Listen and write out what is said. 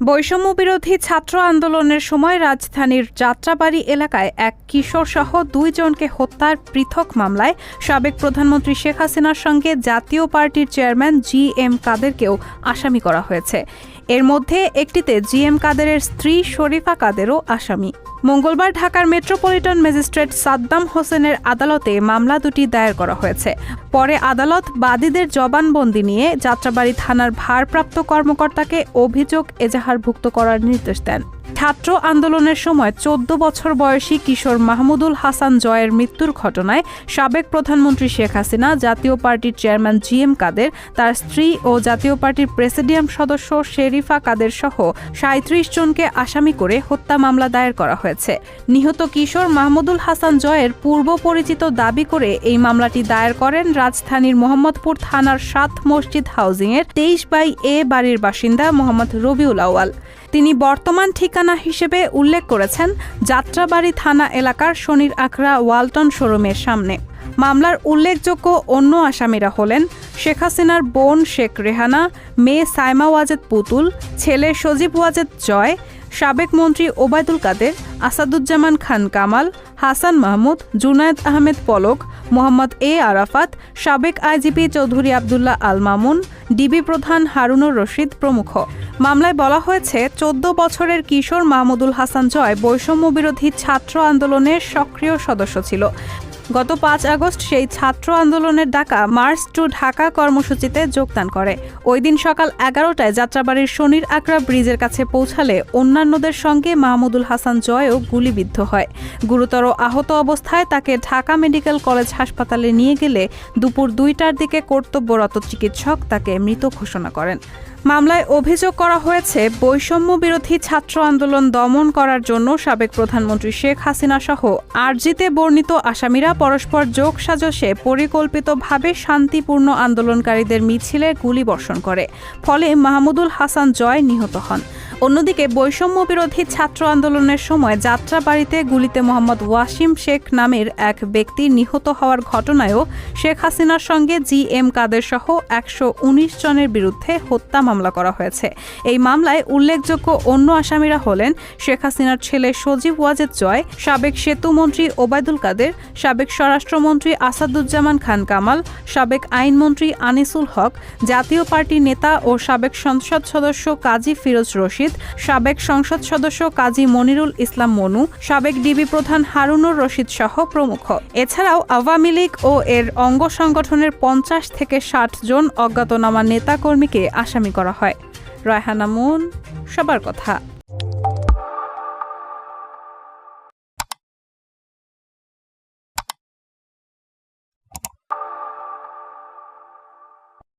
বৈষম্য বিরোধী ছাত্র আন্দোলনের সময় রাজধানীর যাত্রাবাড়ী এলাকায় এক কিশোরসহ 2 জনকে হত্যার পৃথক মামলায় সাবেক প্রধানমন্ত্রী শেখ হাসিনার সঙ্গে জাতীয় পার্টির চেয়ারম্যান জি.এম. কাদেরকেও আসামি করা হয়েছে। এর মধ্যে একটিতে জি.এম. কাদেরের স্ত্রী শরীফা কাদেরও আসামি। মঙ্গলবার ঢাকার মেট্রোপলিটন ম্যাজিস্ট্রেট সাদ্দাম হোসেনের আদালতে মামলা দুটি দায়ের করা হয়েছে। পরে আদালত বাদীদের জবানবন্দি নিয়ে যাত্রাবাড়ী থানার ভারপ্রাপ্ত কর্মকর্তাকে অভিযোগ এজাহারভুক্ত করার নির্দেশ দেন। ছাত্র আন্দোলনের সময় 14 বছর বয়সী কিশোর মাহমুদুল হাসান জয়ের মৃত্যুর ঘটনায় সাবেক প্রধানমন্ত্রী শেখ হাসিনা, জাতীয় পার্টির চেয়ারম্যান জি.এম. কাদের, তার স্ত্রী ও জাতীয় পার্টির প্রেসিডিয়াম সদস্য শেরিফা কাদের সহ 37 জনকে আসামি করে হত্যা মামলা দায়ের করা হয়েছে। নিহত কিশোর মাহমুদুল হাসান জয়ের পূর্ব পরিচিত দাবি করে এই মামলাটি দায়ের করেন রাজধানীর মোহাম্মদপুর থানার 7 মসজিদ হাউজিংয়ের 23/A বাড়ির বাসিন্দা মোহাম্মদ রবিউল আউয়াল। তিনি বর্তমান ঠিকানা হিসেবে উল্লেখ করেছেন যাত্রাবাড়ী থানা এলাকার শনির আখড়া ওয়ালটন শোরুমের সামনে। মামলার উল্লেখযোগ্য অন্য আসামিরা হলেন শেখ হাসিনার বোন শেখ রেহানা, মেয়ে সাইমা ওয়াজেদ পুতুল, ছেলে সজীব ওয়াজেদ জয়, সাবেক মন্ত্রী ওবায়দুল কাদের, আসাদুজ্জামান খান কামাল, হাসান মাহমুদ, জুনায়েদ আহমেদ পলক, মোহাম্মদ এ আরাফাত, সাবেক আইজিপি চৌধুরী আবদুল্লাহ আল মামুন, ডিবি প্রধান হারুনুর রশিদ প্রমুখ। মামলায় বলা হয়েছে 14 বছরের কিশোর মাহমুদুল হাসান জয় বৈষম্য বিরোধী ছাত্র আন্দোলনের সক্রিয় সদস্য ছিল। গত 5 আগস্ট সেই ছাত্র আন্দোলনের ডাকা মার্চ টু ঢাকা কর্মসূচিতে যোগদান করে। ওই দিন সকাল 11টায় যাত্রাবাড়ির শনির আখড়া ব্রিজের কাছে পৌঁছালে অন্যান্যদের সঙ্গে মাহমুদুল হাসান জয়ও গুলিবিদ্ধ হয়। গুরুতর আহত অবস্থায় তাকে ঢাকা মেডিকেল কলেজ হাসপাতালে নিয়ে গেলে দুপুর 2টার দিকে কর্তব্যরত চিকিৎসক তাকে মৃত ঘোষণা করেন। মামলায় অভিযোগ করা হয়েছে বৈষম্য বিরোধী ছাত্র আন্দোলন দমন করার জন্য সাবেক প্রধানমন্ত্রী শেখ হাসিনা সহ আরজিতে বর্ণিত আসামিরা পরস্পর যোগসাজশে পরিকল্পিতভাবে শান্তিপূর্ণ আন্দোলনকারীদের মিছিলে গুলিবর্ষণ করে, ফলে মাহমুদুল হাসান জয় নিহত হন। অন্যদিকে বৈষম্য বিরোধী ছাত্র আন্দোলনের সময় যাত্রাবাড়ীতে গুলিতে মোহাম্মদ ওয়াসিম শেখ নামের এক ব্যক্তি নিহত হওয়ার ঘটনায়ও শেখ হাসিনার সঙ্গে জি.এম. কাদের সহ 119 জনের বিরুদ্ধে হত্যা মামলা করা হয়েছে। এই মামলায় উল্লেখযোগ্য অন্য আসামিরা হলেন শেখ হাসিনার ছেলে সজীব ওয়াজেদ জয়, সাবেক সেতুমন্ত্রী ওবায়দুল কাদের, সাবেক স্বরাষ্ট্রমন্ত্রী আসাদুজ্জামান খান কামাল, সাবেক আইনমন্ত্রী আনিসুল হক, জাতীয় পার্টির নেতা ও সাবেক সংসদ সদস্য কাজী ফিরোজ রশিদ, সাবেক সংসদ সদস্য কাজী মনিরুল ইসলাম মনু, সাবেক ডিবি প্রধান হারুনুর রশিদ সহ প্রমুখ। এছাড়াও আওয়ামী লীগ ও এর অঙ্গ সংগঠনের 50 থেকে 60 জন অজ্ঞাতনামা নেতাকর্মীকে আসামি করা হয়। রায়হানা মুন, সবার কথা।